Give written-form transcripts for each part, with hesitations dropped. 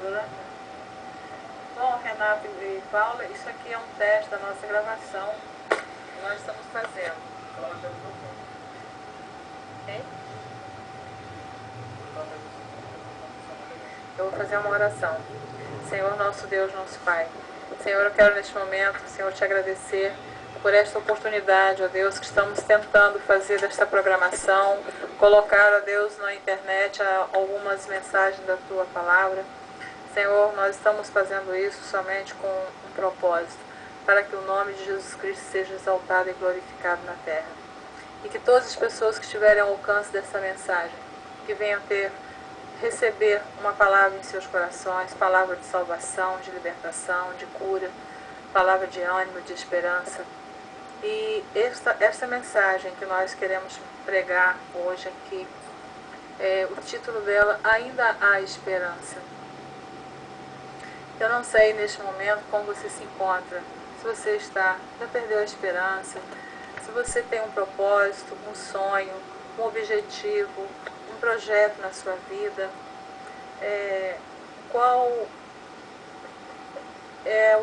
gravando, né? Bom, Renato e Paula, isso aqui é um teste da nossa gravação que nós estamos fazendo. Hein? Eu vou fazer uma oração. Senhor, nosso Deus, nosso Pai. Senhor, eu quero neste momento, Senhor, te agradecer por esta oportunidade, ó Deus, que estamos tentando fazer desta programação, colocar, ó Deus, na internet algumas mensagens da Tua Palavra. Senhor, nós estamos fazendo isso somente com um propósito, para que o nome de Jesus Cristo seja exaltado e glorificado na terra. E que todas as pessoas que estiverem ao alcance dessa mensagem, que venham receber uma palavra em seus corações, palavra de salvação, de libertação, de cura, palavra de ânimo, de esperança. E esta mensagem que nós queremos pregar hoje aqui, o título dela, Ainda há Esperança. Eu não sei neste momento como você se encontra, se você já perdeu a esperança, se você tem um propósito, um sonho, um objetivo, um projeto na sua vida, qual é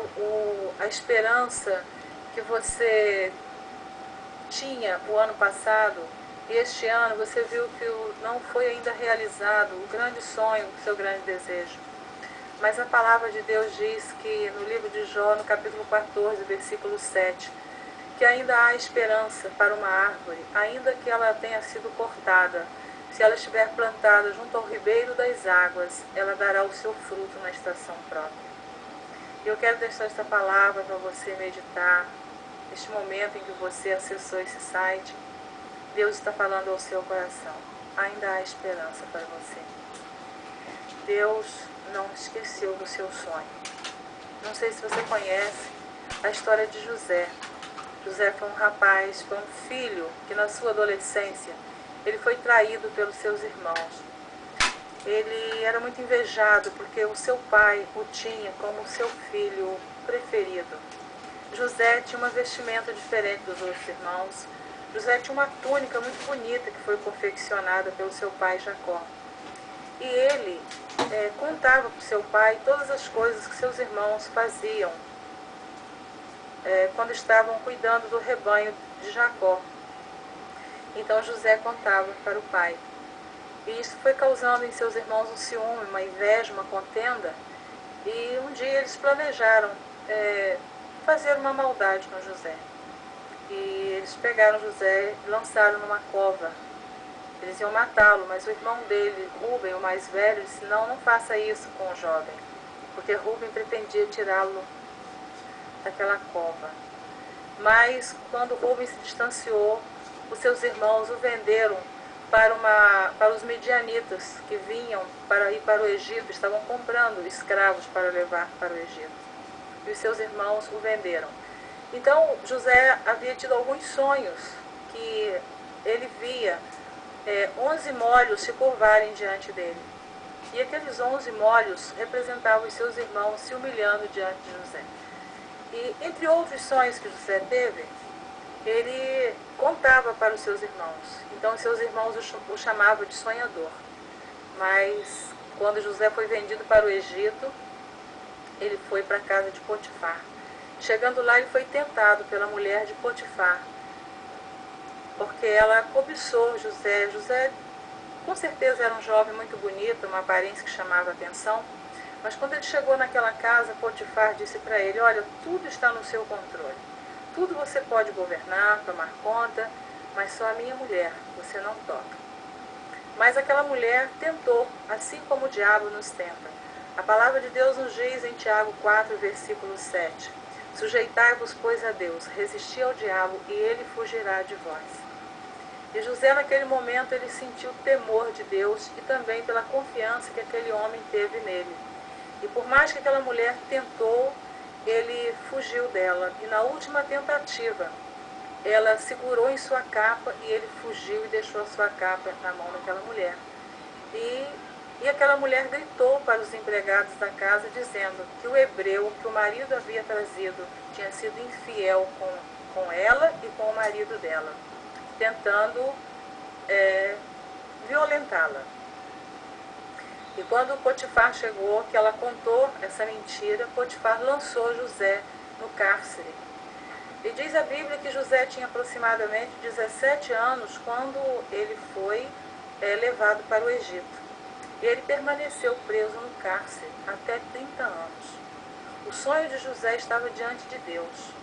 a esperança que você tinha o ano passado e este ano você viu que não foi ainda realizado o grande sonho, o seu grande desejo. Mas a palavra de Deus diz que no livro de Jó, no capítulo 14, versículo 7, que ainda há esperança para uma árvore, ainda que ela tenha sido cortada. Se ela estiver plantada junto ao ribeiro das águas, ela dará o seu fruto na estação própria. Eu quero deixar esta palavra para você meditar. Neste momento em que você acessou esse site, Deus está falando ao seu coração. Ainda há esperança para você. Deus não esqueceu do seu sonho. Não sei se você conhece a história de José. José foi um rapaz, foi um filho que na sua adolescência ele foi traído pelos seus irmãos. Ele era muito invejado porque o seu pai o tinha como seu filho preferido. José tinha uma vestimenta diferente dos outros irmãos. José tinha uma túnica muito bonita que foi confeccionada pelo seu pai Jacó. E ele contava para o seu pai todas as coisas que seus irmãos faziam quando estavam cuidando do rebanho de Jacó. Então José contava para o pai. E isso foi causando em seus irmãos um ciúme, uma inveja, uma contenda. E um dia eles planejaram fazer uma maldade com José. E eles pegaram José e lançaram numa cova. Eles iam matá-lo, mas o irmão dele, Rúben, o mais velho, disse, não faça isso com o jovem. Porque Rúben pretendia tirá-lo daquela cova. Mas quando Rúben se distanciou, os seus irmãos o venderam para os midianitas que vinham para ir para o Egito, estavam comprando escravos para levar para o Egito. E os seus irmãos o venderam. Então José havia tido alguns sonhos que ele via 11 molhos se curvarem diante dele. E aqueles 11 molhos representavam os seus irmãos se humilhando diante de José. E entre outros sonhos que José teve, ele contava para os seus irmãos. Então os seus irmãos o chamavam de sonhador. Mas quando José foi vendido para o Egito, ele foi para a casa de Potifar. Chegando lá, ele foi tentado pela mulher de Potifar, porque ela cobiçou José. José, com certeza, era um jovem muito bonito, uma aparência que chamava a atenção. Mas quando ele chegou naquela casa, Potifar disse para ele, olha, tudo está no seu controle. Tudo você pode governar, tomar conta, mas só a minha mulher você não toca. Mas aquela mulher tentou, assim como o diabo nos tenta. A palavra de Deus nos diz em Tiago 4, versículo 7, sujeitai-vos, pois, a Deus, resisti ao diabo e ele fugirá de vós. E José, naquele momento, ele sentiu temor de Deus e também pela confiança que aquele homem teve nele. E por mais que aquela mulher tentou, ele fugiu dela. E na última tentativa, ela segurou em sua capa e ele fugiu e deixou a sua capa na mão daquela mulher. E aquela mulher gritou para os empregados da casa, dizendo que o hebreu que o marido havia trazido tinha sido infiel com ela e com o marido dela, tentando violentá-la. E quando Potifar chegou, que ela contou essa mentira, Potifar lançou José no cárcere. E diz a Bíblia que José tinha aproximadamente 17 anos quando ele foi levado para o Egito. E ele permaneceu preso no cárcere até 30 anos. O sonho de José estava diante de Deus.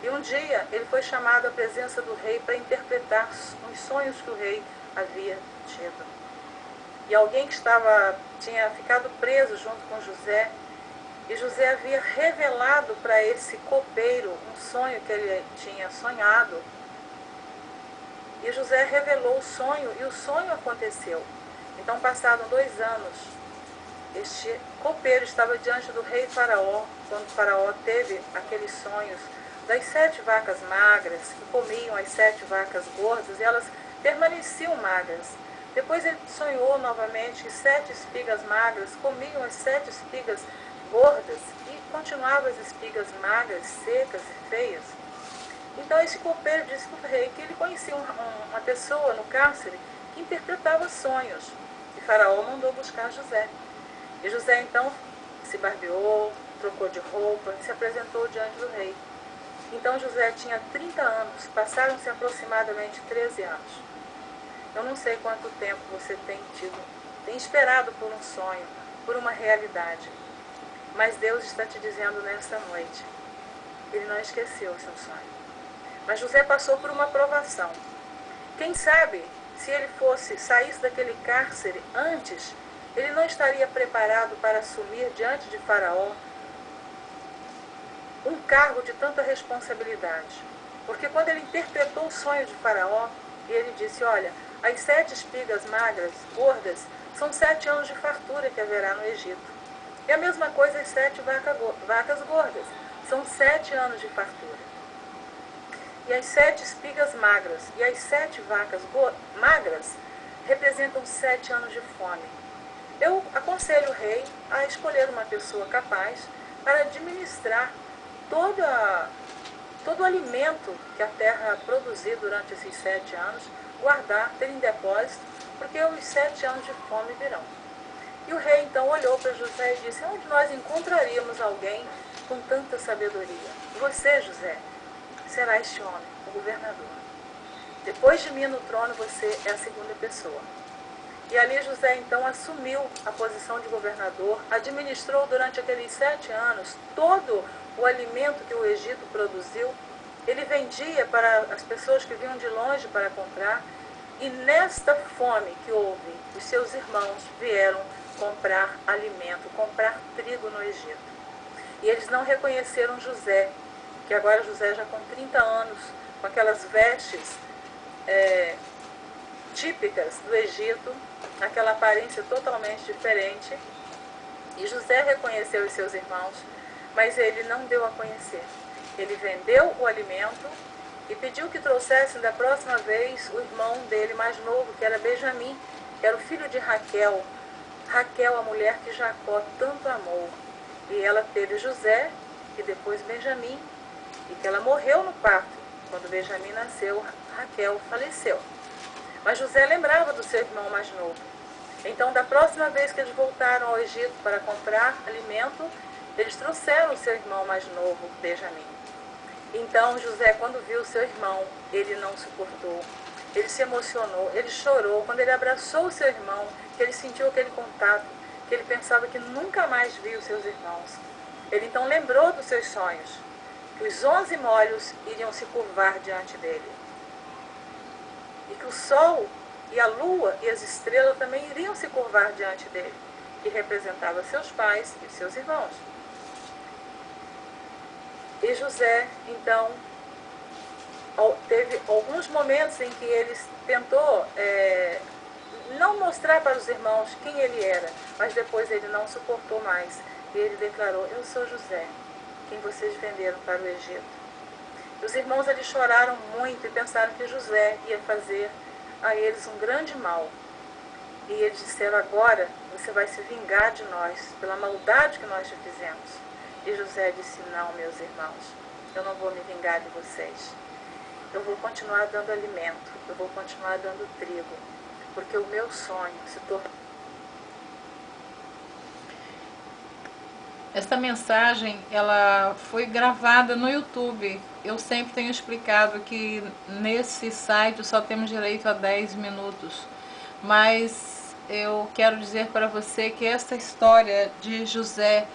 E um dia ele foi chamado à presença do rei para interpretar os sonhos que o rei havia tido. E alguém que tinha ficado preso junto com José, e José havia revelado para esse copeiro um sonho que ele tinha sonhado. E José revelou o sonho e o sonho aconteceu. Então passaram 2 anos. Este copeiro estava diante do rei Faraó, quando Faraó teve aqueles sonhos das 7 vacas magras, que comiam as 7 vacas gordas, e elas permaneciam magras. Depois ele sonhou novamente que 7 espigas magras comiam as 7 espigas gordas, e continuavam as espigas magras, secas e feias. Então esse copeiro disse para o rei que ele conhecia uma pessoa no cárcere que interpretava sonhos. E Faraó mandou buscar José. E José então se barbeou, trocou de roupa e se apresentou diante do rei. Então José tinha 30 anos, passaram-se aproximadamente 13 anos. Eu não sei quanto tempo você tem esperado por um sonho, por uma realidade. Mas Deus está te dizendo nesta noite, Ele não esqueceu o seu sonho. Mas José passou por uma provação. Quem sabe, se ele saísse daquele cárcere antes, ele não estaria preparado para assumir diante de Faraó um cargo de tanta responsabilidade. Porque quando ele interpretou o sonho de Faraó, ele disse, olha, as 7 espigas magras, gordas, são 7 anos de fartura que haverá no Egito. E a mesma coisa as 7 vacas gordas, são 7 anos de fartura. E as 7 espigas magras e as 7 vacas magras representam 7 anos de fome. Eu aconselho o rei a escolher uma pessoa capaz para administrar todo o alimento que a terra produzir durante esses 7 anos, guardar, ter em depósito, porque os 7 anos de fome virão. E o rei então olhou para José e disse, onde nós encontraríamos alguém com tanta sabedoria? Você, José, será este homem, o governador. Depois de mim no trono, você é a segunda pessoa. E ali José então assumiu a posição de governador, administrou durante aqueles 7 anos todo o alimento que o Egito produziu. Ele vendia para as pessoas que vinham de longe para comprar. E nesta fome que houve, os seus irmãos vieram comprar alimento, comprar trigo no Egito. E eles não reconheceram José, que agora José já com 30 anos, com aquelas vestes típicas do Egito, aquela aparência totalmente diferente. E José reconheceu os seus irmãos, mas ele não deu a conhecer. Ele vendeu o alimento e pediu que trouxessem da próxima vez o irmão dele mais novo, que era Benjamim, que era o filho de Raquel. Raquel, a mulher que Jacó tanto amou. E ela teve José e depois Benjamim, e que ela morreu no parto. Quando Benjamim nasceu, Raquel faleceu. Mas José lembrava do seu irmão mais novo. Então, da próxima vez que eles voltaram ao Egito para comprar alimento, eles trouxeram o seu irmão mais novo, Benjamim. Então, José, quando viu o seu irmão, ele não suportou. Ele se emocionou, ele chorou. Quando ele abraçou o seu irmão, que ele sentiu aquele contato, que ele pensava que nunca mais viu os seus irmãos. Ele então lembrou dos seus sonhos, que os 11 molhos iriam se curvar diante dele. E que o sol e a lua e as estrelas também iriam se curvar diante dele, que representava seus pais e seus irmãos. E José, então, teve alguns momentos em que ele tentou não mostrar para os irmãos quem ele era, mas depois ele não suportou mais. E ele declarou, eu sou José, quem vocês venderam para o Egito. E os irmãos ali choraram muito e pensaram que José ia fazer a eles um grande mal. E eles disseram, agora você vai se vingar de nós, pela maldade que nós te fizemos. E José disse, não, meus irmãos, eu não vou me vingar de vocês. Eu vou continuar dando alimento, eu vou continuar dando trigo, porque o meu sonho se tornou Esta mensagem, ela foi gravada no YouTube. Eu sempre tenho explicado que nesse site só temos direito a 10 minutos. Mas eu quero dizer para você que esta história de José,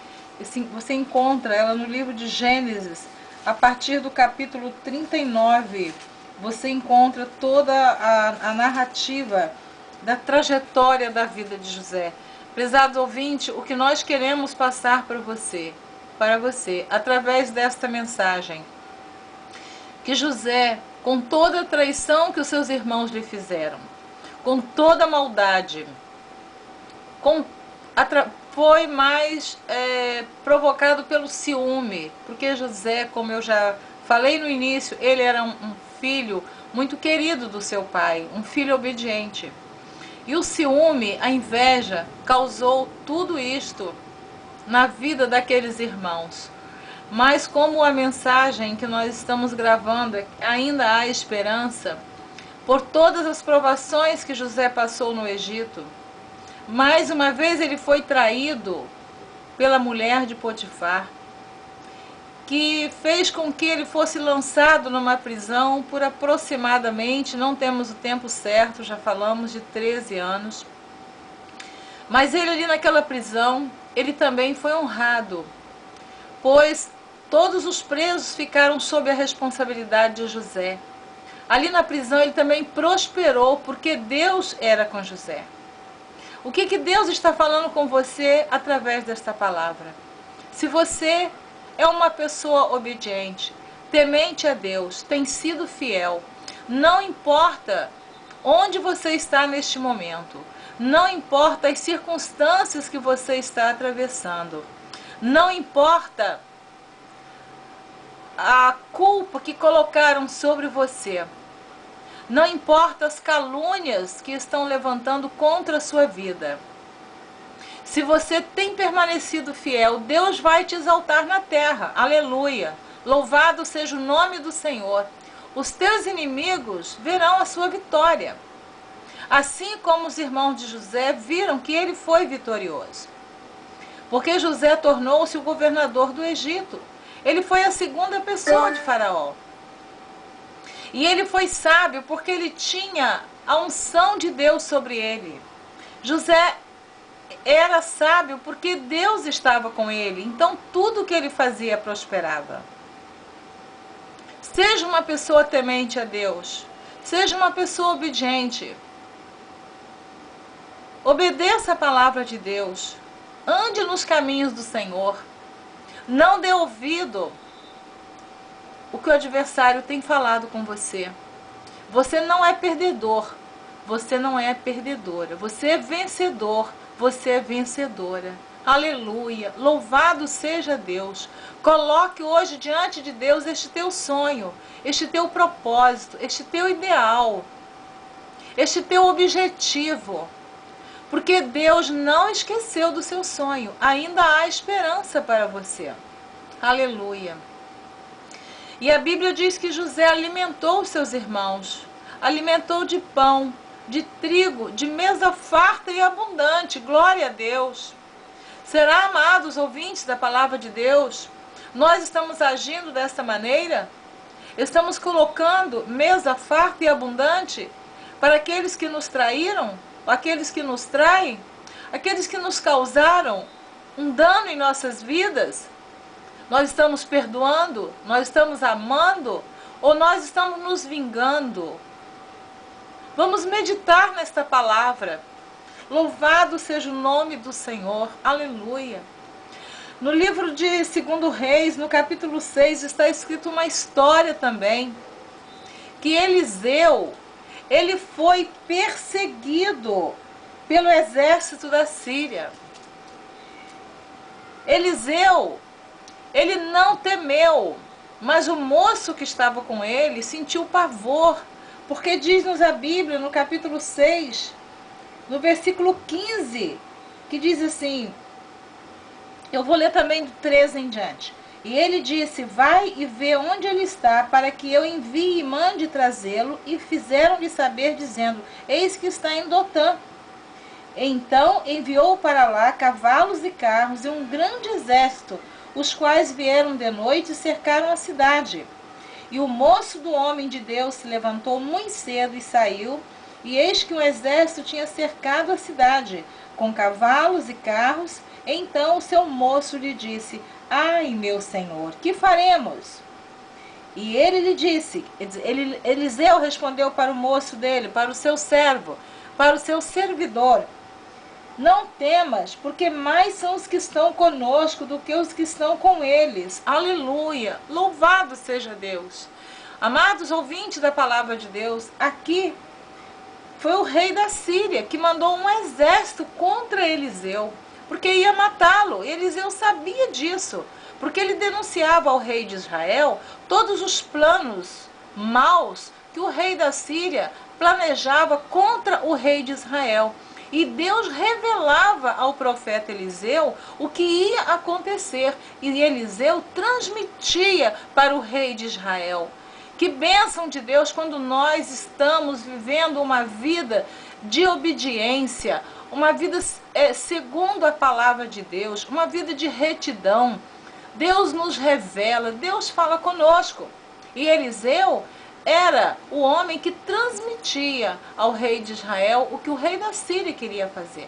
você encontra ela no livro de Gênesis, a partir do capítulo 39. Você encontra toda a narrativa da trajetória da vida de José. Prezado ouvinte, o que nós queremos passar para você, através desta mensagem, que José, com toda a traição que os seus irmãos lhe fizeram, com toda a maldade, foi mais provocado pelo ciúme, porque José, como eu já falei no início, ele era um filho muito querido do seu pai, um filho obediente. E o ciúme, a inveja, causou tudo isto na vida daqueles irmãos. Mas como a mensagem que nós estamos gravando, ainda há esperança, por todas as provações que José passou no Egito, mais uma vez ele foi traído pela mulher de Potifar, que fez com que ele fosse lançado numa prisão por aproximadamente, não temos o tempo certo, já falamos de 13 anos. Mas ele ali naquela prisão, ele também foi honrado, pois todos os presos ficaram sob a responsabilidade de José. Ali na prisão ele também prosperou, porque Deus era com José. O que Deus está falando com você através desta palavra? Se você é uma pessoa obediente, temente a Deus, tem sido fiel, não importa onde você está neste momento, não importa as circunstâncias que você está atravessando, não importa a culpa que colocaram sobre você, não importa as calúnias que estão levantando contra a sua vida. Se você tem permanecido fiel, Deus vai te exaltar na terra. Aleluia! Louvado seja o nome do Senhor. Os teus inimigos verão a sua vitória. Assim como os irmãos de José viram que ele foi vitorioso. Porque José tornou-se o governador do Egito. Ele foi a segunda pessoa de Faraó. E ele foi sábio porque ele tinha a unção de Deus sobre ele. José era sábio porque Deus estava com ele. Então tudo que ele fazia prosperava. Seja uma pessoa temente a Deus. Seja uma pessoa obediente. Obedeça a palavra de Deus. Ande nos caminhos do Senhor. Não dê ouvido o que o adversário tem falado com você. Você não é perdedor. Você não é perdedora. Você é vencedor. Você é vencedora. Aleluia. Louvado seja Deus. Coloque hoje diante de Deus este teu sonho, este teu propósito, este teu ideal, este teu objetivo. Porque Deus não esqueceu do seu sonho. Ainda há esperança para você. Aleluia. E a Bíblia diz que José alimentou os seus irmãos. Alimentou de pão, de trigo, de mesa farta e abundante. Glória a Deus. Será, amados ouvintes da palavra de Deus, nós estamos agindo desta maneira? Estamos colocando mesa farta e abundante para aqueles que nos traíram, aqueles que nos traem, aqueles que nos causaram um dano em nossas vidas? Nós estamos perdoando? Nós estamos amando? Ou nós estamos nos vingando? Vamos meditar nesta palavra. Louvado seja o nome do Senhor. Aleluia. No livro de 2 Reis, no capítulo 6, está escrito uma história também. Que Eliseu, ele foi perseguido pelo exército da Síria. Eliseu, ele não temeu, mas o moço que estava com ele sentiu pavor. Porque diz-nos a Bíblia, no capítulo 6, no versículo 15, que diz assim, eu vou ler também do 13 em diante. E ele disse, vai e vê onde ele está, para que eu envie e mande trazê-lo. E fizeram-lhe saber, dizendo, eis que está em Dotã. Então enviou para lá cavalos e carros e um grande exército, os quais vieram de noite e cercaram a cidade. E o moço do homem de Deus se levantou muito cedo e saiu, e eis que um exército tinha cercado a cidade, com cavalos e carros. Então o seu moço lhe disse: Ai, meu senhor, que faremos? E ele lhe disse, Eliseu respondeu para o moço dele, para o seu servo, para o seu servidor: Não temas, porque mais são os que estão conosco do que os que estão com eles. Aleluia! Louvado seja Deus! Amados ouvintes da palavra de Deus, aqui foi o rei da Síria que mandou um exército contra Eliseu, porque ia matá-lo. Eliseu sabia disso, porque ele denunciava ao rei de Israel todos os planos maus que o rei da Síria planejava contra o rei de Israel. E Deus revelava ao profeta Eliseu o que ia acontecer. E Eliseu transmitia para o rei de Israel. Que bênção de Deus quando nós estamos vivendo uma vida de obediência, uma vida segundo a palavra de Deus, uma vida de retidão. Deus nos revela, Deus fala conosco. E Eliseu era o homem que transmitia ao rei de Israel o que o rei da Síria queria fazer.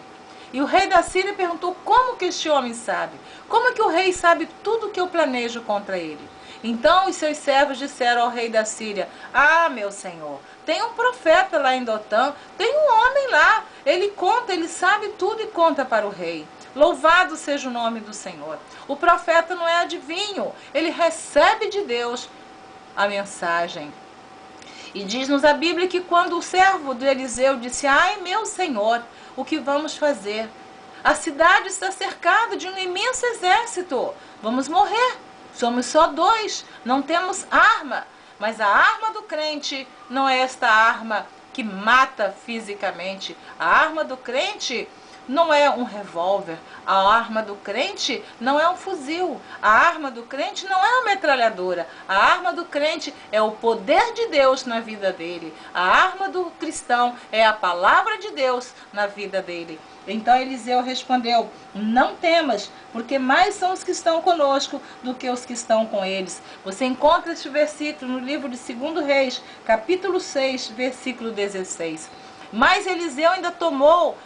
E o rei da Síria perguntou: como que este homem sabe? Como que o rei sabe tudo que eu planejo contra ele? Então os seus servos disseram ao rei da Síria: Ah, meu senhor, tem um profeta lá em Dotã, tem um homem lá, ele conta, ele sabe tudo e conta para o rei. Louvado seja o nome do Senhor. O profeta não é adivinho, ele recebe de Deus a mensagem. E diz-nos a Bíblia que quando o servo de Eliseu disse: Ai, meu senhor, o que vamos fazer? A cidade está cercada de um imenso exército, vamos morrer. Somos só 2, não temos arma. Mas a arma do crente não é esta arma que mata fisicamente. A arma do crente não é um revólver. A arma do crente não é um fuzil. A arma do crente não é uma metralhadora. A arma do crente é o poder de Deus na vida dele. A arma do cristão é a palavra de Deus na vida dele. Então Eliseu respondeu: Não temas, porque mais são os que estão conosco do que os que estão com eles. Você encontra este versículo no livro de 2 Reis, capítulo 6, versículo 16. Mas Eliseu ainda tomou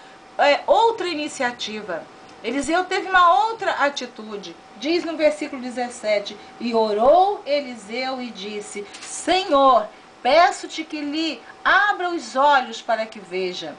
outra iniciativa. Eliseu teve uma outra atitude. Diz no versículo 17: E orou Eliseu e disse: Senhor, peço-te que lhe abra os olhos para que veja.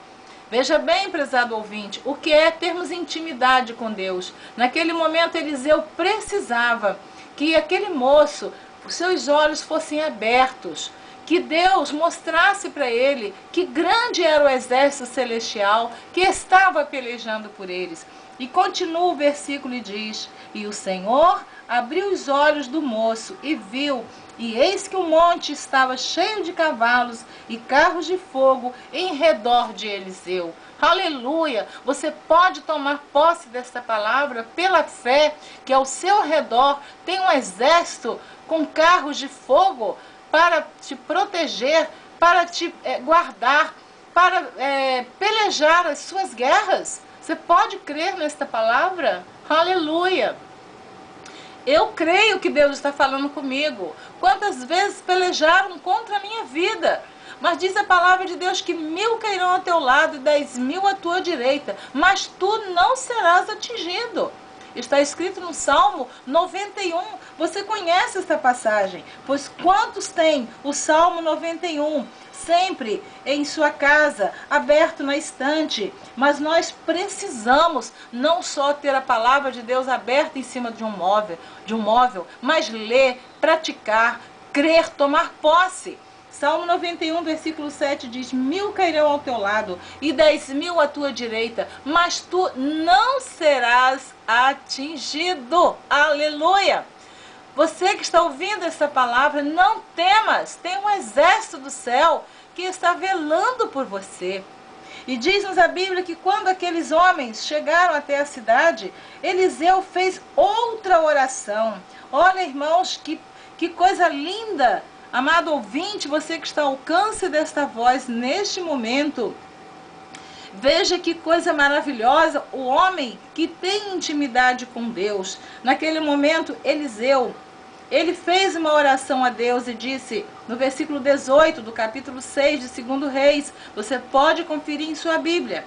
Veja bem, prezado ouvinte, o que é termos intimidade com Deus. Naquele momento Eliseu precisava que aquele moço, os seus olhos fossem abertos, que Deus mostrasse para ele que grande era o exército celestial que estava pelejando por eles. E continua o versículo e diz: E o Senhor abriu os olhos do moço e viu, e eis que o monte estava cheio de cavalos e carros de fogo em redor de Eliseu. Aleluia! Você pode tomar posse desta palavra pela fé, que ao seu redor tem um exército com carros de fogo para te proteger, para te guardar, para pelejar as suas guerras. Você pode crer nesta palavra? Aleluia! Eu creio que Deus está falando comigo. Quantas vezes pelejaram contra a minha vida? Mas diz a palavra de Deus que 1000 cairão ao teu lado e 10.000 à tua direita, mas tu não serás atingido. Está escrito no Salmo 91. Você conhece essa passagem? Pois quantos têm o Salmo 91 sempre em sua casa, aberto na estante? Mas nós precisamos não só ter a palavra de Deus aberta em cima de um móvel, mas ler, praticar, crer, tomar posse. Salmo 91, versículo 7 diz: 1000 cairão ao teu lado e 10.000 à tua direita, mas tu não serás atingido. Aleluia! Você que está ouvindo essa palavra, não temas. Tem um exército do céu que está velando por você. E diz-nos a Bíblia que quando aqueles homens chegaram até a cidade, Eliseu fez outra oração. Olha, irmãos, que coisa linda! Amado ouvinte, você que está ao alcance desta voz neste momento, Veja que coisa maravilhosa, o homem que tem intimidade com Deus. Naquele momento, Eliseu, ele fez uma oração a Deus e disse, no versículo 18 do capítulo 6 de 2 Reis, você pode conferir em sua Bíblia.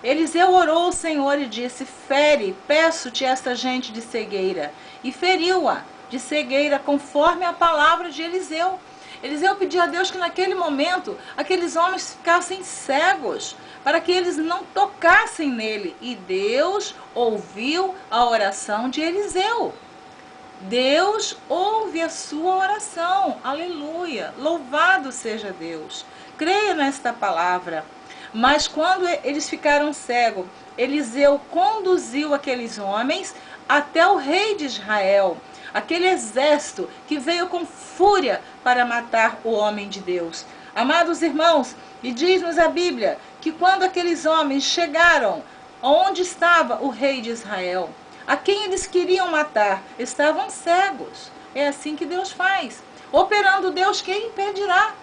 Eliseu orou ao Senhor e disse, fere, peço-te esta gente de cegueira. E feriu-a de cegueira conforme a palavra de Eliseu. Eliseu pediu a Deus que naquele momento aqueles homens ficassem cegos, para que eles não tocassem nele. E Deus ouviu a oração de Eliseu. Deus ouve a sua oração. Aleluia! Louvado seja Deus. Creia nesta palavra. Mas quando eles ficaram cegos, Eliseu conduziu aqueles homens até o rei de Israel, aquele exército que veio com fúria para matar o homem de Deus. Amados irmãos, e diz-nos a Bíblia que quando aqueles homens chegaram onde estava o rei de Israel, a quem eles queriam matar, estavam cegos. É assim que Deus faz. Operando Deus, quem impedirá?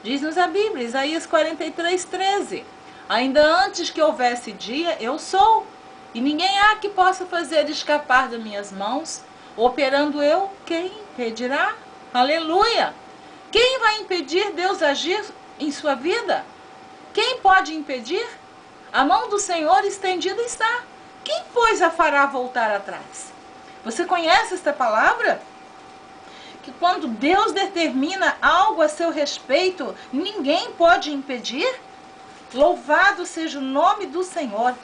Diz-nos a Bíblia, Isaías 43:13. Ainda antes que houvesse dia, eu sou, e ninguém há que possa fazer escapar das minhas mãos. Operando eu, quem impedirá? Aleluia! Quem vai impedir Deus agir em sua vida? Quem pode impedir? A mão do Senhor estendida está. Quem, pois, a fará voltar atrás? Você conhece esta palavra? Que quando Deus determina algo a seu respeito, ninguém pode impedir? Louvado seja o nome do Senhor.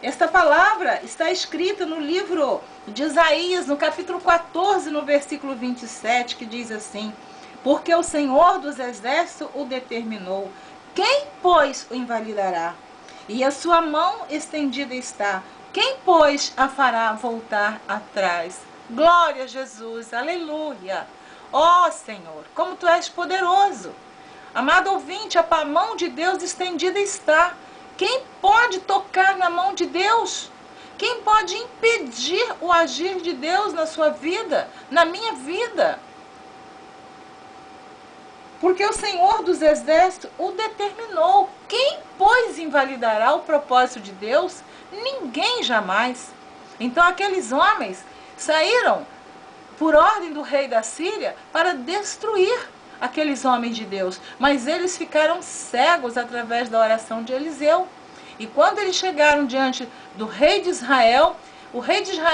Esta palavra está escrita no livro de Isaías, no capítulo 14, no versículo 27, que diz assim, porque o Senhor dos exércitos o determinou. Quem, pois, o invalidará? E a sua mão estendida está. Quem, pois, a fará voltar atrás? Glória a Jesus, aleluia. Ó Senhor, como Tu és poderoso. Amado ouvinte, a mão de Deus estendida está. Quem pode tocar na mão de Deus? Quem pode impedir o agir de Deus na sua vida, na minha vida? Porque o Senhor dos exércitos o determinou. Quem, pois, invalidará o propósito de Deus? Ninguém jamais. Então aqueles homens saíram por ordem do rei da Síria para destruir aqueles homens de Deus. Mas eles ficaram cegos através da oração de Eliseu. E quando eles chegaram diante do rei de Israel, o rei de Israel